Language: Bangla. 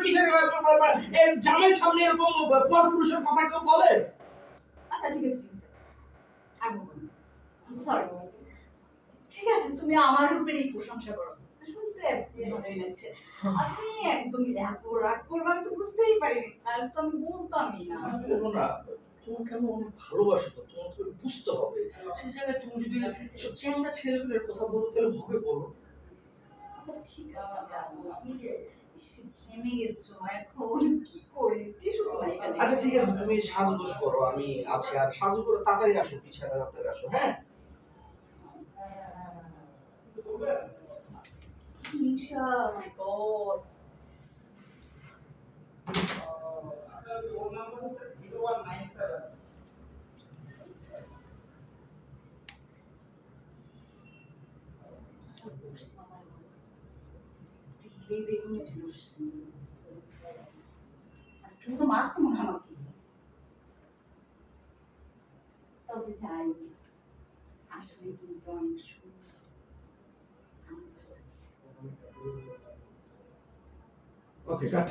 কিসের এর জামাইয়ের সামনে এরকম পরপুরুষের কথা কেউ বলে? আচ্ছা ঠিক আছে ঠিক আছে, আমি বলবো সরি। ঠিক আছে, তুমি আমার উপরেই প্রশংসা করো, শুনতে ভালোই লাগছে। আর তুমি একদম এত রাগ করবে আমি তো বুঝতেই পারিনি, আর তো আমি বলতামই না। আমি বলবো না, তোমাকে আমি অনেক ভালোবাসি, তো তোমাকে বুঝতে হবে। সেই জায়গায় তুমি যদি এসব চেংড়া ছেলেগুলোর কথা বলো তাহলে হবে বলো? আচ্ছা ঠিক আছে, আমি ঘেমে গেছো, এখন কি করি? টিস্যু তো নাই এখানে। আচ্ছা ঠিক আছে, তুমি সাজগোজ করো, আমি আছি। আর সাজু করে তাড়াতাড়ি আসো, বিছানা তাড়াতাড়ি আসো, হ্যাঁ? হিংসা, মাই গড। দিলে বেগুনে ঝুলস, তুমি তো মারতো মনে হয় আমাকে। তবে যাই, আসলে কিন্তু অনেক সুন্দর। ওকে, কাট।